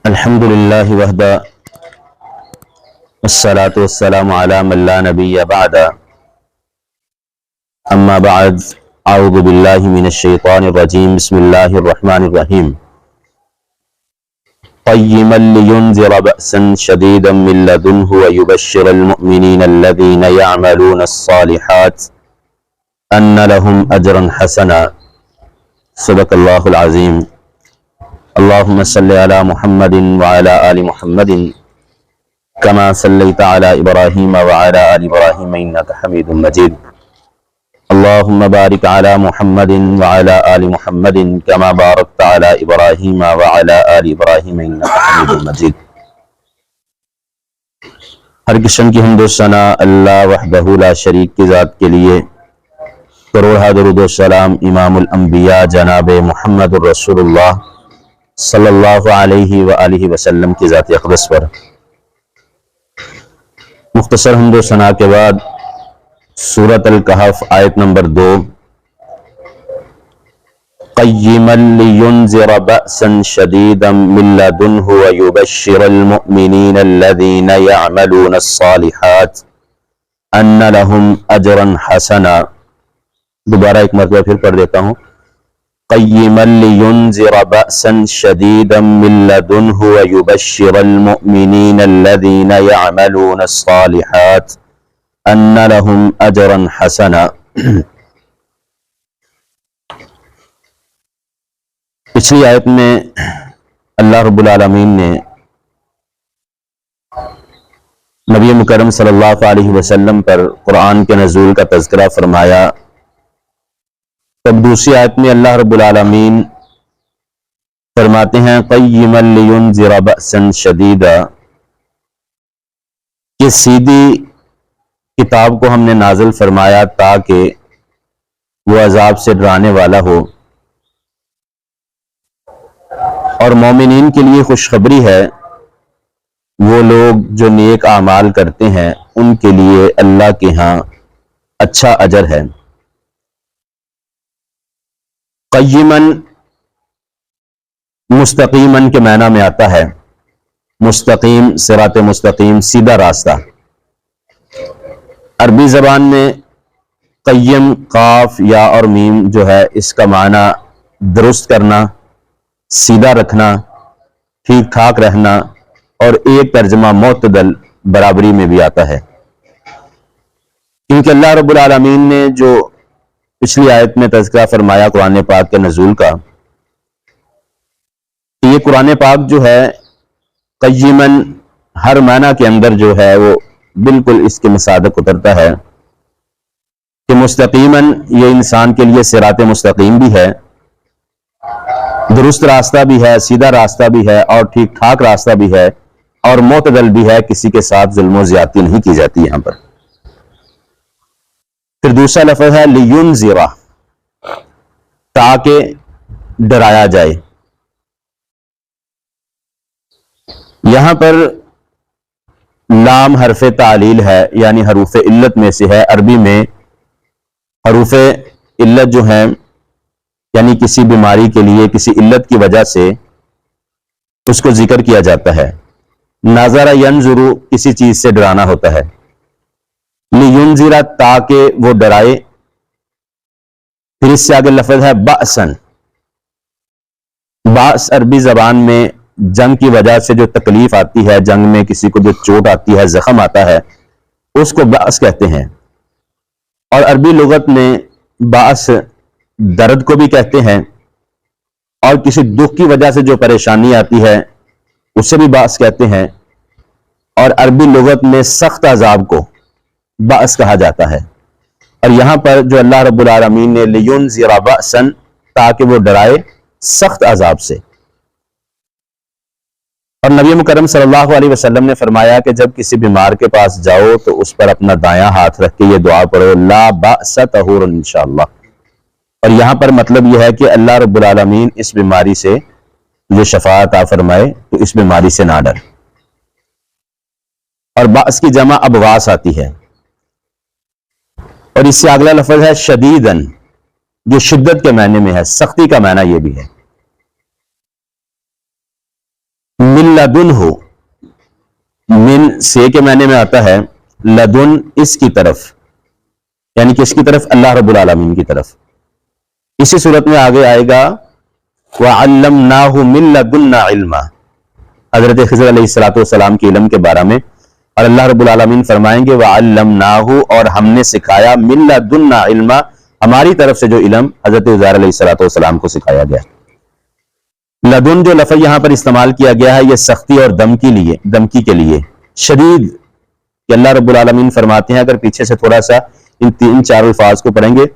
الحمد للہ وحدہ والصلاة والسلام علی من لا نبی بعد اما بعد اعوذ باللہ من الشیطان الرجیم بسم اللہ الرحمن الرحیم قیما لینذر بأسا شدیدا من لدنہ ویبشر المؤمنین الذین یعملون الصالحات ان لهم اجرا حسنا صدق اللہ العظیم اللہم صلی علی محمد وعلی آل محمد کما صلیت علی ابراہیم وعلی آل ابراہیم انک حمید مجید اللہم بارک علی محمد وعلی آل محمد کما بارکت علی ابراہیم وعلی آل ابراہیم انک حمید مجید۔ ہر قسم کی حمد و ثنا اللہ وحدہ لا شریک کی ذات کے لیے، کروڑہ درود و سلام امام الانبیاء جناب محمد الرسول اللہ صلی اللہ علیہ وآلہ وسلم کی ذات اقدس پر۔ مختصر حمد و ثنا کے بعد سورۃ الکہف آیت نمبر 2، قیما لینذر بأسا شدیدا من لدنہ ویبشر المؤمنین الذین یعملون الصالحات ان لهم اجرا حسنا۔ دوبارہ ایک مرتبہ پھر پڑھ دیتا ہوں، قیما لینذر بأسا شدیدا من لدنہ ویبشر المؤمنین الذین یعملون الصالحات ان لهم اجرا حسنا۔ پچھلی آیت میں اللہ رب العالمین نے نبی مکرم صلی اللہ علیہ وسلم پر قرآن کے نزول کا تذکرہ فرمایا، تب دوسری آیت میں اللہ رب العالمین فرماتے ہیں قیما لینذر بأسا شدیدا، کہ سیدھی کتاب کو ہم نے نازل فرمایا تاکہ وہ عذاب سے ڈرانے والا ہو، اور مومنین کے لیے خوشخبری ہے، وہ لوگ جو نیک اعمال کرتے ہیں ان کے لیے اللہ کے ہاں اچھا اجر ہے۔ قیمن مستقیمن کے معنی میں آتا ہے، مستقیم، صراط مستقیم، سیدھا راستہ۔ عربی زبان میں قیم، قاف، یا اور میم جو ہے اس کا معنی درست کرنا، سیدھا رکھنا، ٹھیک ٹھاک رہنا، اور ایک ترجمہ معتدل برابری میں بھی آتا ہے، کیونکہ اللہ رب العالمین نے جو پچھلی آیت میں تذکرہ فرمایا قرآن پاک کے نزول کا، یہ قرآن پاک جو ہے قیمن ہر معنی کے اندر جو ہے وہ بالکل اس کے مصادق اترتا ہے کہ مستقیمن یہ انسان کے لیے صراط مستقیم بھی ہے، درست راستہ بھی ہے، سیدھا راستہ بھی ہے، اور ٹھیک ٹھاک راستہ بھی ہے، اور معتدل بھی ہے، کسی کے ساتھ ظلم و زیادتی نہیں کی جاتی یہاں پر۔ پھر دوسرا لفظ ہے لینذر، تاکہ ڈرایا جائے۔ یہاں پر لام حرف تعلیل ہے، یعنی حروف علت میں سے ہے۔ عربی میں حروف علت جو ہیں یعنی کسی بیماری کے لیے کسی علت کی وجہ سے اس کو ذکر کیا جاتا ہے۔ نظر ینظر کسی چیز سے ڈرانا ہوتا ہے، لینذر تاکہ وہ ڈرائے۔ پھر اس سے آگے لفظ ہے بأسن۔ باس عربی زبان میں جنگ کی وجہ سے جو تکلیف آتی ہے، جنگ میں کسی کو جو چوٹ آتی ہے، زخم آتا ہے، اس کو باس کہتے ہیں۔ اور عربی لغت میں باس درد کو بھی کہتے ہیں، اور کسی دکھ کی وجہ سے جو پریشانی آتی ہے اسے بھی باس کہتے ہیں، اور عربی لغت میں سخت عذاب کو باس کہا جاتا ہے۔ اور یہاں پر جو اللہ رب العالمین نے لینذر بأسا، تاکہ وہ ڈرائے سخت عذاب سے۔ اور نبی مکرم صلی اللہ علیہ وسلم نے فرمایا کہ جب کسی بیمار کے پاس جاؤ تو اس پر اپنا دایاں ہاتھ رکھ کے یہ دعا پڑھو، لا بأس طہور انشاءاللہ۔ اور یہاں پر مطلب یہ ہے کہ اللہ رب العالمین اس بیماری سے جو شفا عطا فرمائے تو اس بیماری سے نہ ڈر۔ اور باس کی جمع ابواس آتی ہے۔ اور اس سے اگلا لفظ ہے شدیدن، جو شدت کے معنی میں ہے، سختی کا معنی یہ بھی ہے۔ من لدنہ، من سے کے معنی میں آتا ہے لدن اس کی طرف، یعنی کس کی طرف؟ اللہ رب العالمین کی طرف. اسی صورت میں آگے آئے گا وَعَلَّمْنَاهُ مِن لَدُنَّا عِلْمًا، حضرت خضر علیہ الصلوۃ والسلام کے علم کے بارے میں. اور اللہ رب العالمین فرمائیں گے وَعَلَّمْنَاهُ، اور ہم نے سکھایا مِن لَدُنَّا عِلْمًا، ہماری طرف سے جو علم حضرت عزیر علیہ الصلوۃ والسلام کو سکھایا گیا. لدن جو لفظ یہاں پر استعمال کیا گیا ہے یہ سختی اور دمکی کے لیے، شدید، کہ اللہ رب العالمین فرماتے ہیں، اگر پیچھے سے تھوڑا سا ان 3-4 الفاظ کو پڑھیں گے،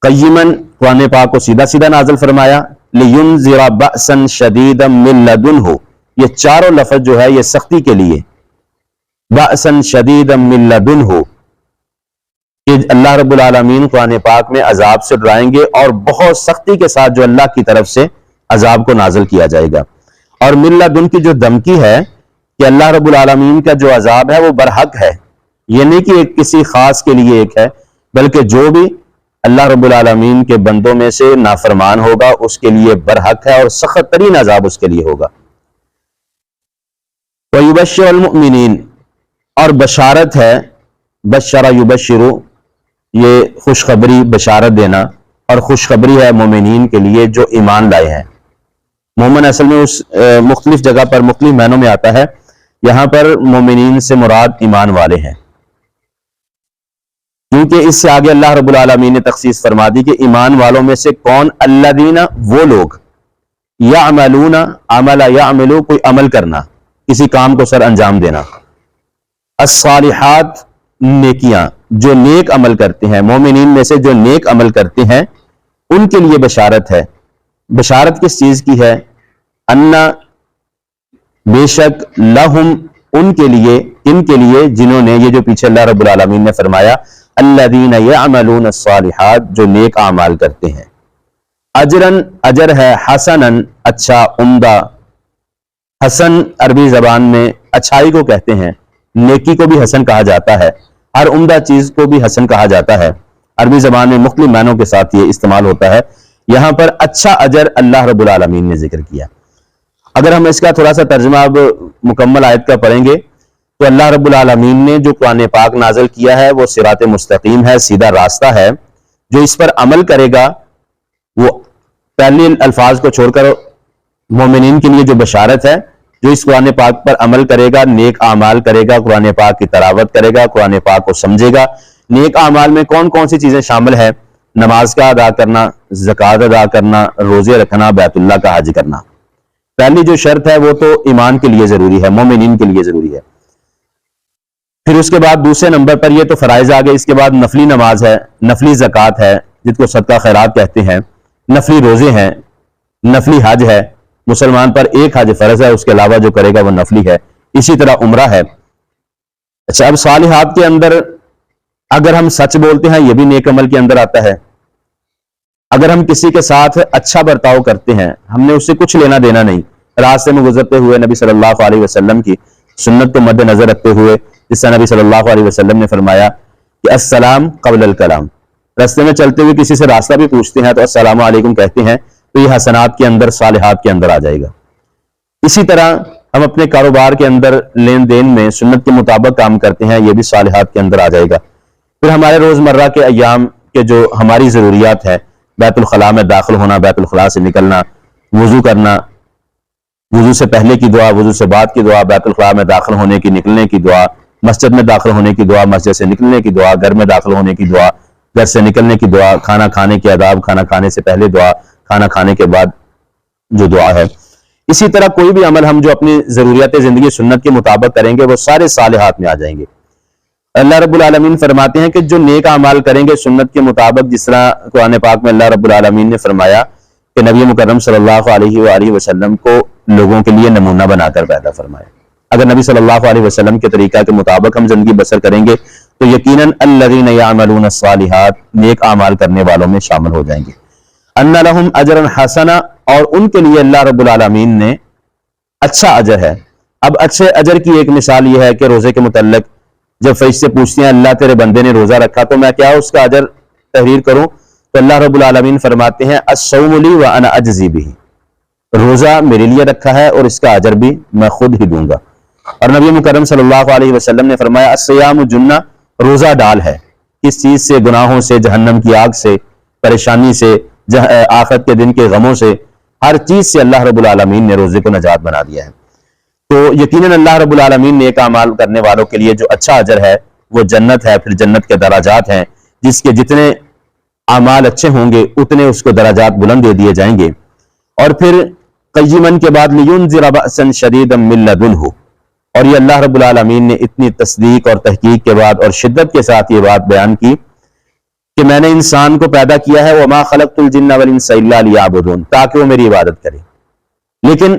قیماً، قرآن پاک کو سیدھا سیدھا نازل فرمایا، لِيُنذِرَ بَأْسًا شَدِيدًا مِن لَدُنْهُ، یہ چاروں لفظ جو ہے یہ سختی کے لیے، بَأْسًا شَدِيدًا مِن لَدُنْهُ، کہ اللہ رب العالمین قرآن پاک میں عذاب سے ڈرائیں گے اور بہت سختی کے ساتھ جو اللہ کی طرف سے عذاب کو نازل کیا جائے گا. اور من لدن کی جو دھمکی ہے کہ اللہ رب العالمین کا جو عذاب ہے وہ برحق ہے، یہ نہیں کہ ایک کسی خاص کے لیے ایک ہے، بلکہ جو بھی اللہ رب العالمین کے بندوں میں سے نافرمان ہوگا اس کے لیے برحق ہے اور سخت ترین عذاب اس کے لیے ہوگا. وَيُبَشِّرُ الْمُؤْمِنِينَ، اور بشارت ہے، بشر یبشر، یہ خوشخبری، بشارت دینا، اور خوشخبری ہے مومنین کے لیے جو ایمان لائے ہیں. مومن اصل میں اس مختلف جگہ پر مختلف معنوں میں آتا ہے، یہاں پر مومنین سے مراد ایمان والے ہیں، کیونکہ اس سے آگے اللہ رب العالمین نے تخصیص فرما دی کہ ایمان والوں میں سے کون؟ الذین، وہ لوگ، یعملون، عمل یعملو، کوئی عمل کرنا، کسی کام کو سر انجام دینا، الصالحات، نیکیاں، جو نیک عمل کرتے ہیں، مومنین میں سے جو نیک عمل کرتے ہیں ان کے لیے بشارت ہے. بشارت کس چیز کی ہے؟ انا، بے شک، لہم، ان کے لیے، ان کے لیے جنہوں نے، یہ جو پیچھے اللہ رب العالمین نے فرمایا الذین یعملون الصالحات، جو نیک اعمال کرتے ہیں، اجرن، اجر ہے، حسنن، اچھا، عمدہ. حسن عربی زبان میں اچھائی کو کہتے ہیں، نیکی کو بھی حسن کہا جاتا ہے، ہر عمدہ چیز کو بھی حسن کہا جاتا ہے. عربی زبان میں مختلف معنوں کے ساتھ یہ استعمال ہوتا ہے. یہاں پر اچھا اجر اللہ رب العالمین نے ذکر کیا. اگر ہم اس کا تھوڑا سا ترجمہ اب مکمل آیت کا پڑھیں گے تو اللہ رب العالمین نے جو قرآن پاک نازل کیا ہے وہ صراط مستقیم ہے، سیدھا راستہ ہے. جو اس پر عمل کرے گا، وہ پہلے الفاظ کو چھوڑ کر مومنین کے لیے جو بشارت ہے، جو اس قرآن پاک پر عمل کرے گا، نیک اعمال کرے گا، قرآن پاک کی تلاوت کرے گا، قرآن پاک کو سمجھے گا. نیک اعمال میں کون کون سی چیزیں شامل ہیں؟ نماز کا ادا کرنا، زکوٰۃ ادا کرنا، روزے رکھنا، بیت اللہ کا حج کرنا. پہلی جو شرط ہے وہ تو ایمان کے لیے ضروری ہے، مومنین کے لیے ضروری ہے. پھر اس کے بعد دوسرے نمبر پر یہ تو فرائض آ گئے، اس کے بعد نفلی نماز ہے، نفلی زکوٰۃ ہے جس کو صدقہ خیرات کہتے ہیں، نفلی روزے ہیں، نفلی حج ہے. مسلمان پر ایک حج فرض ہے، اس کے علاوہ جو کرے گا وہ نفلی ہے. اسی طرح عمرہ ہے. اچھا، اب صالحات کے اندر اگر ہم سچ بولتے ہیں یہ بھی نیک عمل کے اندر آتا ہے. اگر ہم کسی کے ساتھ اچھا برتاؤ کرتے ہیں، ہم نے اس سے کچھ لینا دینا نہیں، راستے میں گزرتے ہوئے نبی صلی اللہ علیہ وسلم کی سنت کو مد نظر رکھتے ہوئے، جس سے نبی صلی اللہ علیہ وسلم نے فرمایا کہ السلام قبل الکلام، راستے میں چلتے ہوئے کسی سے راستہ بھی پوچھتے ہیں تو السلام علیکم کہتے ہیں، تو یہ حسنات کے اندر، صالحات کے اندر آ جائے گا. اسی طرح ہم اپنے کاروبار کے اندر لین دین میں سنت کے مطابق کام کرتے ہیں، یہ بھی صالحات کے اندر آ جائے گا. پھر ہمارے روزمرہ کے ایام کے جو ہماری ضروریات ہیں، بیت الخلاء میں داخل ہونا، بیت الخلاء سے نکلنا، وضو کرنا، وضو سے پہلے کی دعا، وضو سے بعد کی دعا، بیت الخلاء میں داخل ہونے کی، نکلنے کی دعا، مسجد میں داخل ہونے کی دعا، مسجد سے نکلنے کی دعا، گھر میں داخل ہونے کی دعا، گھر سے نکلنے کی دعا، کھانا کھانے کے آداب، کھانا کھانے سے پہلے دعا، کھانا کھانے کے بعد جو دعا ہے. اسی طرح کوئی بھی عمل ہم جو اپنی ضروریات زندگی سنت کے مطابق کریں گے وہ سارے صالحات میں آ جائیں گے. اللہ رب العالمین فرماتے ہیں کہ جو نیک اعمال کریں گے سنت کے مطابق، جس طرح قرآن پاک میں اللہ رب العالمین نے فرمایا کہ نبی مکرم صلی اللہ علیہ وآلہ وسلم کو لوگوں کے لیے نمونہ بنا کر پیدا فرمایا. اگر نبی صلی اللہ علیہ وسلم کے طریقہ کے مطابق ہم زندگی بسر کریں گے تو یقیناً الذین یعملون الصالحات، نیک اعمال کرنے والوں میں شامل ہو جائیں گے. ان لہم اجرا حسنا، اور ان کے لیے اللہ رب العالمین نے اچھا اجر ہے. اب اچھے اجر کی ایک مثال یہ ہے کہ روزے کے متعلق جب فرشتے پوچھتے ہیں اللہ تیرے بندے نے روزہ رکھا تو میں کیا اس کا اجر تحریر کروں، تو اللہ رب العالمین فرماتے ہیں الصوم لی وانا اجزی بہ، روزہ میرے لیے رکھا ہے اور اس کا اجر بھی میں خود ہی دوں گا۔ اور نبی مکرم صلی اللہ علیہ وسلم نے فرمایا الصیام جنہ، روزہ ڈال ہے، کس چیز سے؟ گناہوں سے، جہنم کی آگ سے، پریشانی سے، آخرت کے دن کے غموں سے، ہر چیز سے اللہ رب العالمین نے روزے کو نجات بنا دیا ہے۔ تو یقیناً اللہ رب العالمین نیک اعمال کرنے والوں کے لیے جو اچھا اجر ہے وہ جنت ہے، پھر جنت کے درجات ہیں، جس کے جتنے اعمال اچھے ہوں گے اتنے اس کو درجات بلند دے دیے جائیں گے۔ اور پھر قیمن کے بعد لینذر بأسا شدیدا من لدنہ، اور یہ اللہ رب العالمین نے اتنی تصدیق اور تحقیق کے بعد اور شدت کے ساتھ یہ بات بیان کی کہ میں نے انسان کو پیدا کیا ہے وما خلقت الجن والانس الا لیعبدون، تاکہ وہ میری عبادت کرے۔ لیکن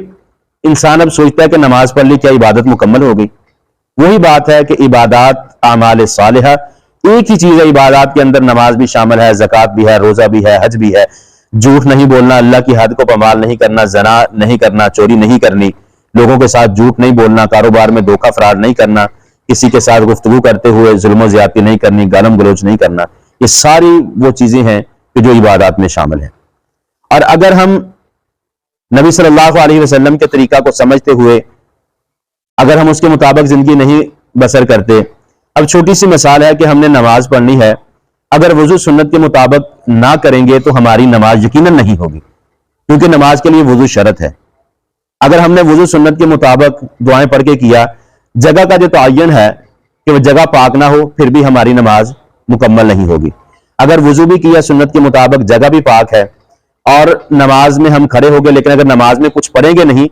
انسان اب سوچتا ہے کہ نماز پڑھ لی کیا عبادت مکمل ہو گئی؟ وہی بات ہے کہ عبادات، اعمال صالحہ ایک ہی چیز ہے۔ عبادات کے اندر نماز بھی شامل ہے، زکوٰۃ بھی ہے، روزہ بھی ہے، حج بھی ہے، جھوٹ نہیں بولنا، اللہ کی حد کو پامال نہیں کرنا، زنا نہیں کرنا، چوری نہیں کرنی، لوگوں کے ساتھ جھوٹ نہیں بولنا، کاروبار میں دھوکہ فراڈ نہیں کرنا، کسی کے ساتھ گفتگو کرتے ہوئے ظلم و زیادتی نہیں کرنی، گالم گلوچ نہیں کرنا۔ یہ ساری وہ چیزیں ہیں کہ جو عبادات میں شامل ہیں۔ اور اگر ہم نبی صلی اللہ علیہ وسلم کے طریقہ کو سمجھتے ہوئے اگر ہم اس کے مطابق زندگی نہیں بسر کرتے، اب چھوٹی سی مثال ہے کہ ہم نے نماز پڑھنی ہے، اگر وضو سنت کے مطابق نہ کریں گے تو ہماری نماز یقیناً نہیں ہوگی، کیونکہ نماز کے لیے وضو شرط ہے۔ اگر ہم نے وضو سنت کے مطابق دعائیں پڑھ کے کیا، جگہ کا جو تعین ہے کہ وہ جگہ پاک نہ ہو، پھر بھی ہماری نماز مکمل نہیں ہوگی۔ اگر وضو بھی کیا سنت کے مطابق، جگہ بھی پاک ہے اور نماز میں ہم کھڑے ہو گئے لیکن اگر نماز میں کچھ پڑھیں گے نہیں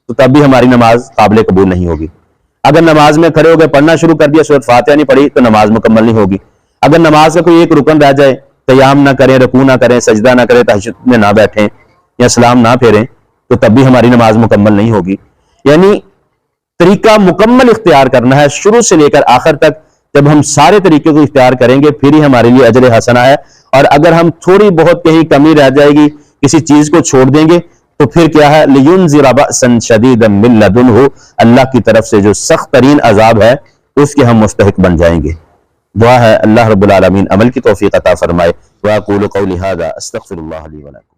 تو تب بھی ہماری نماز قابل قبول نہیں ہوگی۔ اگر نماز میں کھڑے ہو گئے، پڑھنا شروع کر دیا، سورۃ فاتحہ نہیں پڑھی تو نماز مکمل نہیں ہوگی۔ اگر نماز کا کوئی ایک رکن رہ جائے، قیام نہ کریں، رکوع نہ کریں، سجدہ نہ کریں، تہجد میں نہ بیٹھیں یا سلام نہ پھیریں تو تب بھی ہماری نماز مکمل نہیں ہوگی۔ یعنی طریقہ مکمل اختیار کرنا ہے شروع سے لے کر آخر تک۔ جب ہم سارے طریقے کو اختیار کریں گے پھر ہی ہمارے لیے اجر حسنہ ہے، اور اگر ہم تھوڑی بہت کہیں کمی رہ جائے گی، کسی چیز کو چھوڑ دیں گے تو پھر کیا ہے؟ لینذر بأسا شدیدا من لدنہ، اللہ کی طرف سے جو سخت ترین عذاب ہے اس کے ہم مستحق بن جائیں گے۔ دعا ہے اللہ رب العالمین عمل کی توفیق عطا فرمائے۔ وأقول قولی ھذا استغفر اللہ لی ولکم۔